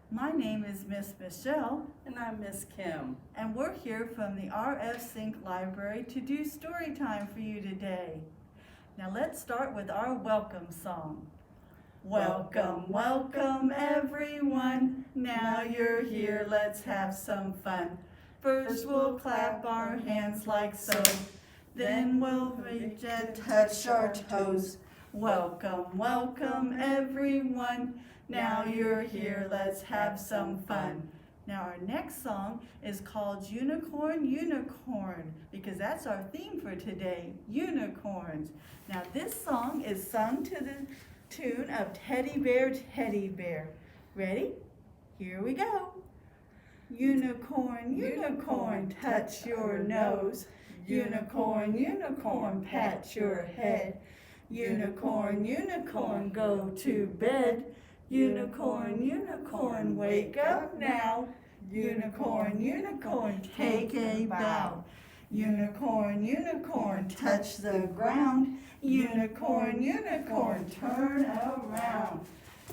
My name is Miss Michelle, And I'm Miss Kim. and we're here from the RF Sync Library to do story time for you today. Now let's start with our welcome song. Welcome, welcome everyone. Now you're here, let's have some fun. First we'll clap our hands like so, then we'll reach and touch our toes. Welcome, welcome everyone. Now you're here, let's have some fun. Now our next song is called Unicorn, Unicorn, because that's our theme for today, unicorns. Now this song is sung to the tune of Teddy Bear, Teddy Bear. Ready? Here we go. Unicorn, unicorn, touch your nose. Unicorn, unicorn, pat your head. Unicorn, unicorn, go to bed. Unicorn, unicorn, wake up now. Unicorn, unicorn, take a bow. Unicorn, unicorn, touch the ground. Unicorn, unicorn, turn around.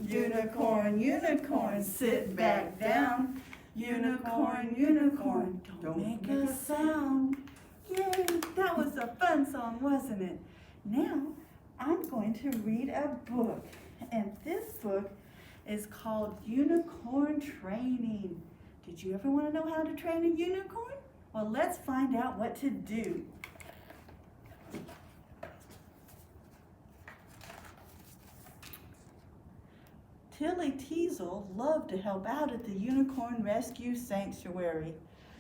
Unicorn, unicorn, sit back down. Unicorn, unicorn, don't make a sound. Yay, that was a fun song, wasn't it? Now, I'm going to read a book, and this book is called Unicorn Training. Did you ever want to know how to train a unicorn? Well, let's find out what to do. Tilly Teasel loved to help out at the Unicorn Rescue Sanctuary.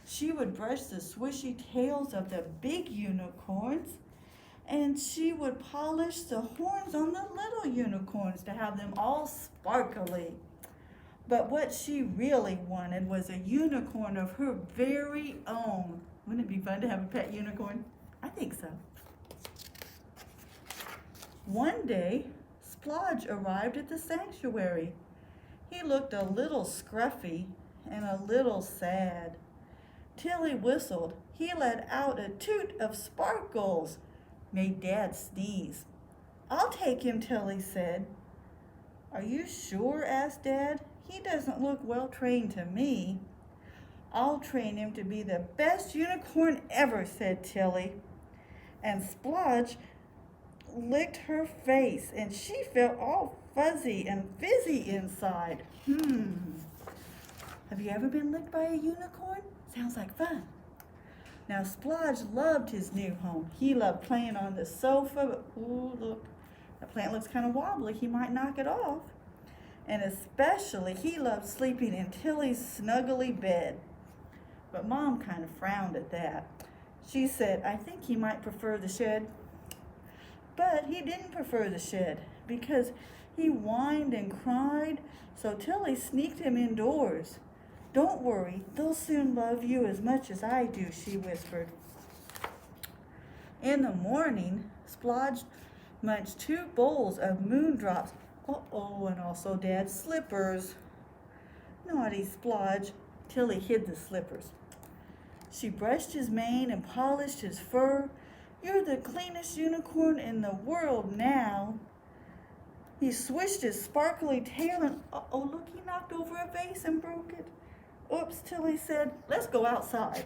She would brush the swishy tails of the big unicorns, and she would polish the horns on the little unicorns to have them all sparkly. But what she really wanted was a unicorn of her very own. Wouldn't it be fun to have a pet unicorn? I think so. One day, Splodge arrived at the sanctuary. He looked a little scruffy and a little sad. Tilly whistled. He let out a toot of sparkles, made Dad sneeze. I'll take him, Tilly said. Are you sure? Asked Dad. He doesn't look well trained to me. I'll train him to be the best unicorn ever, said Tilly. And Splodge licked her face, and she felt all fuzzy and fizzy inside. Have you ever been licked by a unicorn? Sounds like fun. Now Splodge loved his new home. He loved playing on the sofa, but ooh, look, the plant looks kind of wobbly. He might knock it off. And especially he loved sleeping in Tilly's snuggly bed. But Mom kind of frowned at that. She said, I think he might prefer the shed. But he didn't prefer the shed because he whined and cried, so Tilly sneaked him indoors. Don't worry, they'll soon love you as much as I do, she whispered. In the morning, Splodge munched 2 bowls of moondrops. Uh-oh, and also Dad's slippers. Naughty Splodge. Tilly hid the slippers. She brushed his mane and polished his fur. You're the cleanest unicorn in the world now. He swished his sparkly tail and, uh-oh, look, he knocked over a vase and broke it. Oops, Tilly said, let's go outside.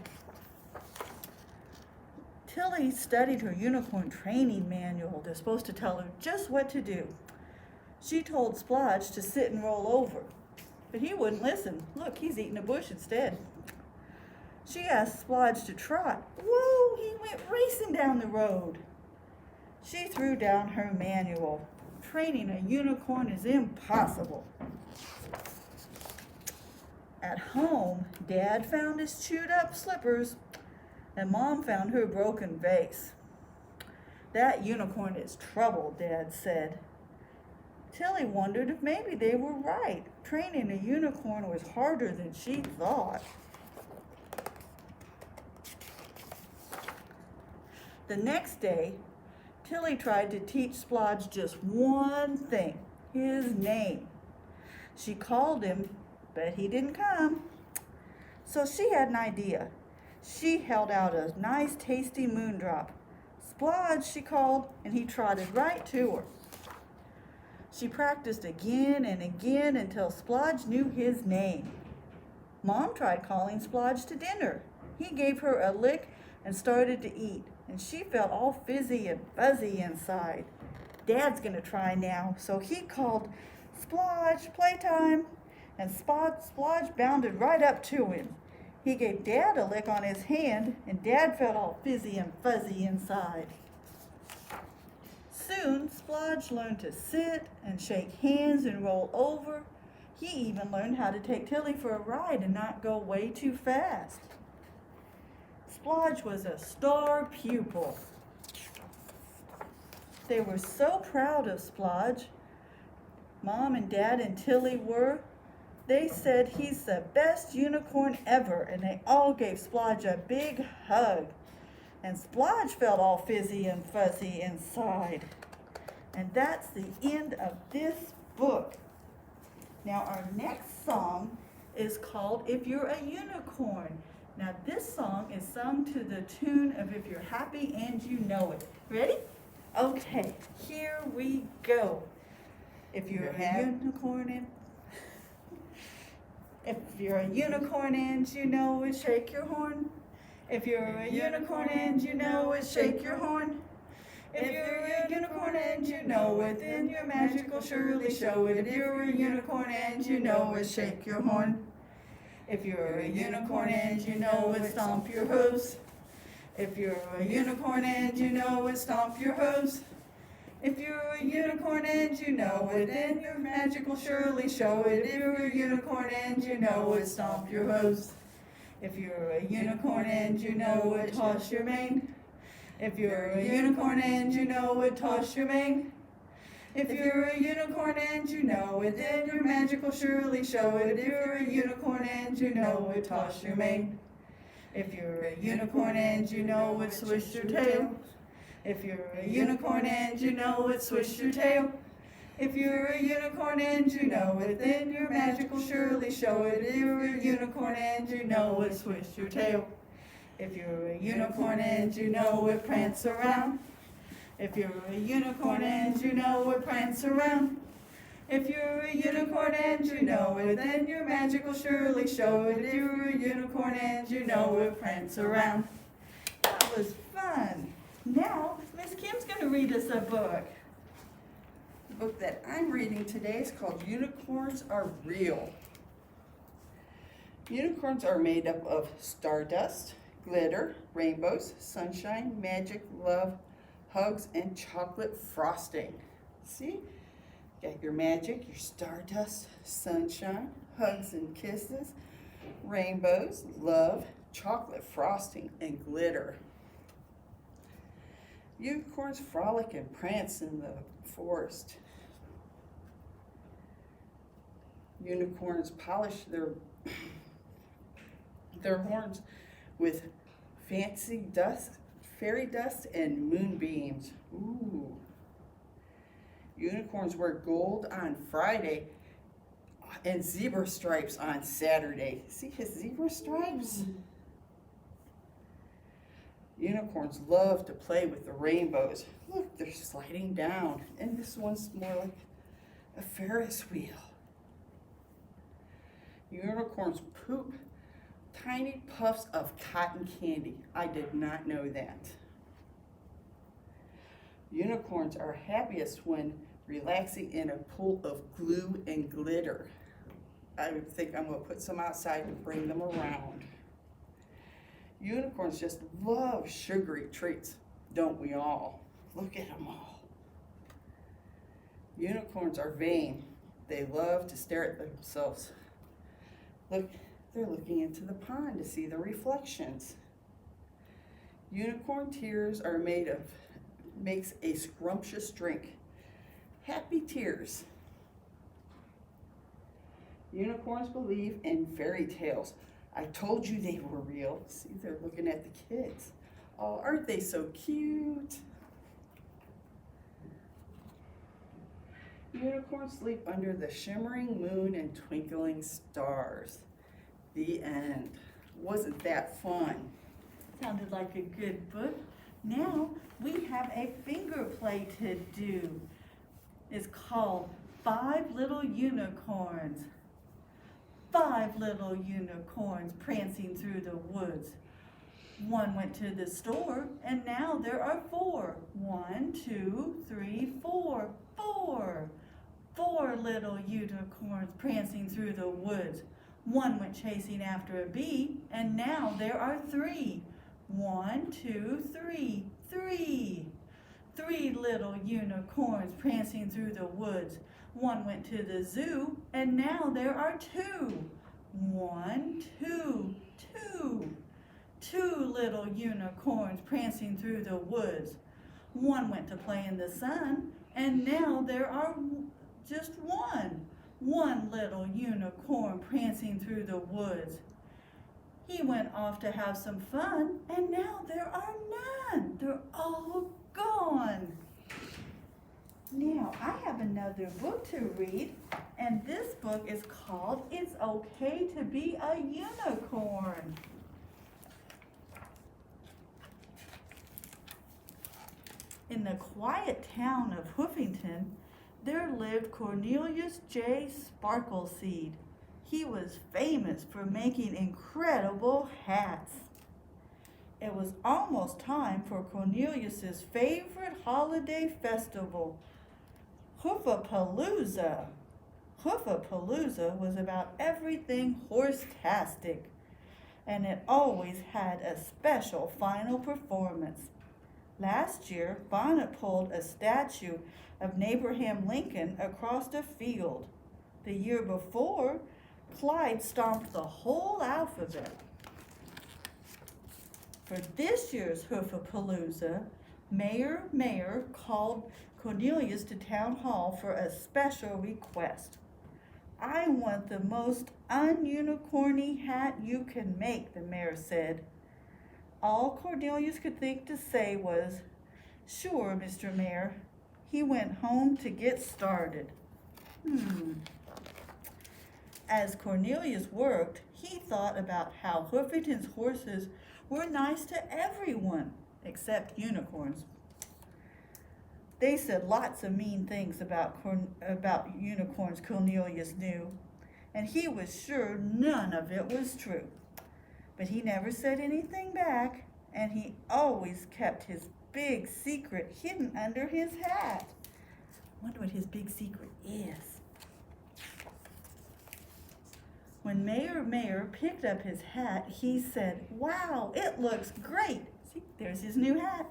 Tilly studied her unicorn training manual. They're supposed to tell her just what to do. She told Splodge to sit and roll over, but he wouldn't listen. Look, he's eating a bush instead. She asked Splodge to trot. Whoa, he went racing down the road. She threw down her manual. Training a unicorn is impossible. At home, Dad found his chewed up slippers, and Mom found her broken vase. That unicorn is trouble, Dad said. Tilly wondered if maybe they were right. Training a unicorn was harder than she thought. The next day, Tilly tried to teach Splodge just one thing, his name. She called him, but he didn't come. So she had an idea. She held out a nice tasty moondrop. Splodge, she called, and he trotted right to her. She practiced again and again until Splodge knew his name. Mom tried calling Splodge to dinner. He gave her a lick and started to eat, and she felt all fizzy and fuzzy inside. Dad's gonna try now, so he called, "Splodge, playtime," and Splodge bounded right up to him. He gave Dad a lick on his hand, and Dad felt all fizzy and fuzzy inside. Soon, Splodge learned to sit and shake hands and roll over. He even learned how to take Tilly for a ride and not go way too fast. Splodge was a star pupil. They were so proud of Splodge. Mom and Dad and Tilly were. They said he's the best unicorn ever, and they all gave Splodge a big hug. And Splodge felt all fizzy and fuzzy inside. And that's the end of this book. Now our next song is called "If You're a Unicorn." Now this song is sung to the tune of "If You're Happy and You Know It." Ready? Okay, here we go. If you're a unicorn and if you're a unicorn and you know it, shake your horn. If you're a unicorn and you know it, shake your horn. If you're a unicorn and you know it, then your magic will surely show it. If you're a unicorn and you know it, shake your horn. If you're a unicorn and you know it, stomp your hooves. If you're a unicorn and you know it, stomp your hooves. If you're a unicorn and you know it, then your magic will surely show it. If you're a unicorn and you know it, stomp your hooves. If you're a unicorn and you know it, toss your mane. If you're a unicorn and you know it, toss your mane. If you're a unicorn and you know it, then your magic will surely show it. If you're a unicorn and you know it, toss your mane. If you're a unicorn and you know it, swish your tail. If you're a unicorn and you know it, swish your tail. If you're a unicorn and you know it, then your magic will surely show it. If you're a unicorn and you know it, swish your tail. If you're a unicorn and you know it, prance around. If you're a unicorn and you know it, prance around. If you're a unicorn and you know it, then your magic will surely show it. If you're a unicorn and you know it, prance around. That was fun. Now, Miss Kim's going to read us a book. The book that I'm reading today is called Unicorns Are Real. Unicorns are made up of stardust, glitter, rainbows, sunshine, magic, love, hugs, and chocolate frosting. See? You got your magic, your stardust, sunshine, hugs and kisses, rainbows, love, chocolate frosting, and glitter. Unicorns frolic and prance in the forest. Unicorns polish their horns with fancy dust, fairy dust, and moonbeams. Ooh. Unicorns wear gold on Friday and zebra stripes on Saturday. See his zebra stripes? Unicorns love to play with the rainbows. Look, they're sliding down. And this one's more like a Ferris wheel. Unicorns poop tiny puffs of cotton candy. I did not know that. Unicorns are happiest when relaxing in a pool of glue and glitter. I think I'm going to put some outside and bring them around. Unicorns just love sugary treats, don't we all? Look at them all. Unicorns are vain. They love to stare at themselves. Look, they're looking into the pond to see the reflections. Unicorn tears are makes a scrumptious drink. Happy tears. Unicorns believe in fairy tales. I told you they were real. See, they're looking at the kids. Oh, aren't they so cute? Unicorns sleep under the shimmering moon and twinkling stars. The end. Wasn't that fun? Sounded like a good book. Now we have a finger play to do. It's called 5 little unicorns. 5 little unicorns prancing through the woods. One went to the store, and now there are 4. 1, 2, 3, 4. 4. 4 little unicorns prancing through the woods. One went chasing after a bee, and now there are 3. 1, 2, 3. 3. 3 little unicorns prancing through the woods. One went to the zoo, and now there are 2. 1, 2, 2. 2 little unicorns prancing through the woods. One went to play in the sun, and now there are just 1. 1 little unicorn prancing through the woods. He went off to have some fun, and now there are none. They're all gone. Now, I have another book to read, and this book is called It's Okay to Be a Unicorn. In the quiet town of Hoofington, there lived Cornelius J. Sparkleseed. He was famous for making incredible hats. It was almost time for Cornelius's favorite holiday festival, Hoofapalooza. Hoofapalooza was about everything horse-tastic, and it always had a special final performance. Last year, Bonnet pulled a statue of Abraham Lincoln across the field. The year before, Clyde stomped the whole alphabet. For this year's Hoofapalooza, Mayor called Cornelius to town hall for a special request. "I want the most un-unicorny hat you can make," the mayor said. All Cornelius could think to say was, "Sure, Mr. Mayor." He went home to get started. As Cornelius worked, he thought about how Hoofington's horses were nice to everyone except unicorns. They said lots of mean things about unicorns, Cornelius knew, and he was sure none of it was true. But he never said anything back, and he always kept his big secret hidden under his hat. Wonder what his big secret is. When Mayor picked up his hat, he said, "Wow, it looks great." See, there's his new hat.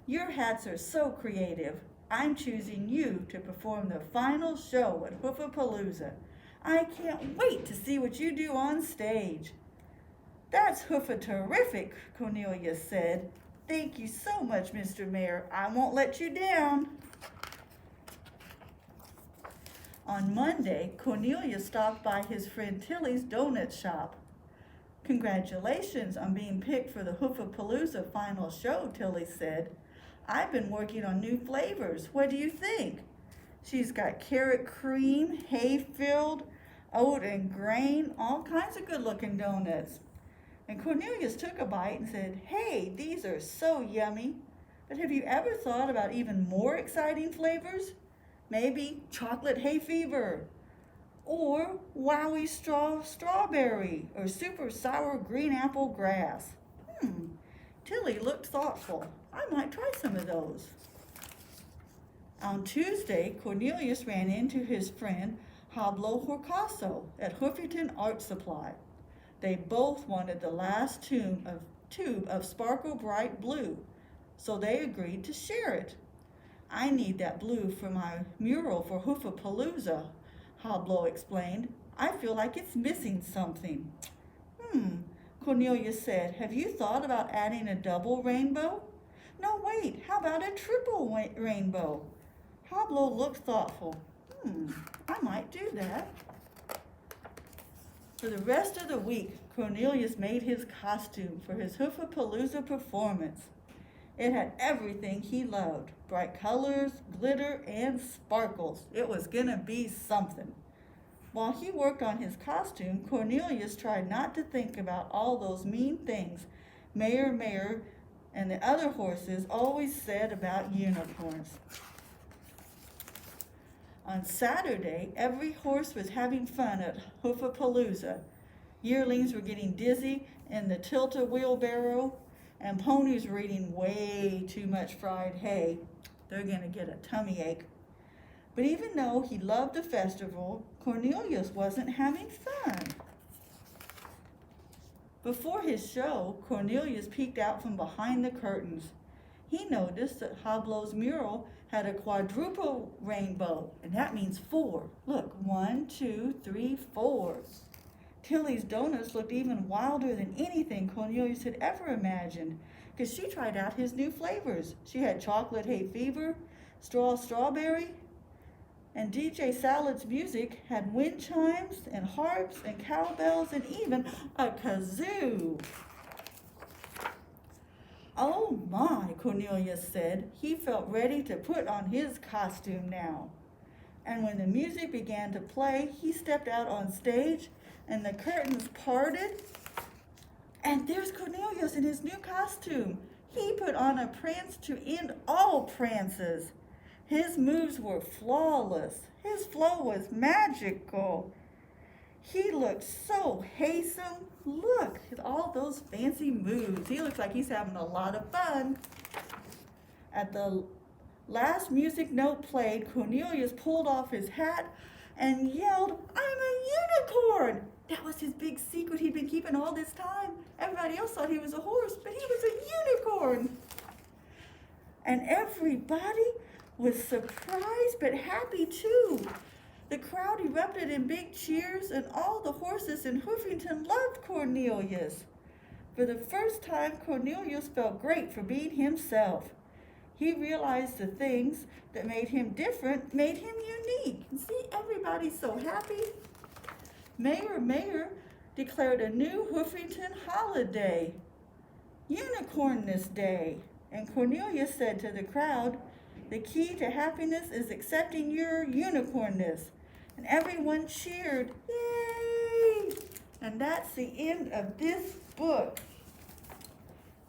"Your hats are so creative. I'm choosing you to perform the final show at Hoofapalooza. I can't wait to see what you do on stage." "That's hoofa-terrific," Cornelius said. "Thank you so much, Mr. Mayor. I won't let you down." On Monday, Cornelius stopped by his friend Tilly's donut shop. "Congratulations on being picked for the Hoofapalooza final show," Tilly said. "I've been working on new flavors. What do you think?" She's got carrot cream, hay-filled, oat and grain, all kinds of good-looking donuts. And Cornelius took a bite and said, "Hey, these are so yummy. But have you ever thought about even more exciting flavors? Maybe chocolate hay fever, or wowie strawberry, or super sour green apple grass." Tilly looked thoughtful. "I might try some of those." On Tuesday, Cornelius ran into his friend Pablo Horcaso at Hoofington Art Supply. They both wanted the last tube of Sparkle Bright Blue, so they agreed to share it. "I need that blue for my mural for Hoofapalooza," Pablo explained. "I feel like it's missing something." Cornelius said, "Have you thought about adding a double rainbow?" "No, wait, how about a triple rainbow?" Pablo looked thoughtful. I might do that." For the rest of the week, Cornelius made his costume for his Hoofapalooza performance. It had everything he loved: bright colors, glitter, and sparkles. It was gonna be something. While he worked on his costume, Cornelius tried not to think about all those mean things Mayor and the other horses always said about unicorns. On Saturday, every horse was having fun at Hoofapalooza. Yearlings were getting dizzy in the tilt-a-wheelbarrow, and ponies were eating way too much fried hay. They're going to get a tummy ache. But even though he loved the festival, Cornelius wasn't having fun. Before his show, Cornelius peeked out from behind the curtains. He noticed that Hablo's mural had a quadruple rainbow, and that means 4. Look, 1, 2, 3, 4. Tilly's donuts looked even wilder than anything Cornelius had ever imagined, because she tried out his new flavors. She had chocolate hay fever, strawberry, and DJ Salad's music had wind chimes and harps and cowbells and even a kazoo. Oh my, Cornelius said. He felt ready to put on his costume now. And when the music began to play, he stepped out on stage and the curtains parted. And there's Cornelius in his new costume. He put on a prance to end all prances. His moves were flawless. His flow was magical. He looked so handsome. Look at all those fancy moves. He looks like he's having a lot of fun. At the last music note played, Cornelius pulled off his hat and yelled, "I'm a unicorn!" That was his big secret he'd been keeping all this time. Everybody else thought he was a horse, but he was a unicorn. And everybody was surprised but happy too. The crowd erupted in big cheers, and all the horses in Hoofington loved Cornelius. For the first time, Cornelius felt great for being himself. He realized the things that made him different made him unique. And see, everybody's so happy. Mayor declared a new Hoofington holiday, Unicornness Day. And Cornelius said to the crowd, "The key to happiness is accepting your unicornness." And everyone cheered, "Yay!" And that's the end of this book.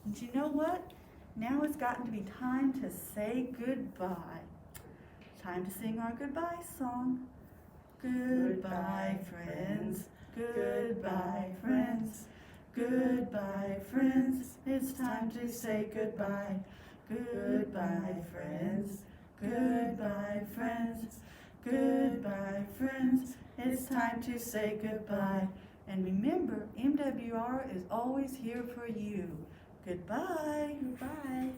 And you know what? Now it's gotten to be time to say goodbye. Time to sing our goodbye song. Goodbye, friends. Goodbye, friends. Goodbye, friends. It's time to say goodbye. Goodbye, friends. Goodbye, friends. Goodbye, friends. It's time to say goodbye. And remember, MWR is always here for you. Goodbye. Goodbye.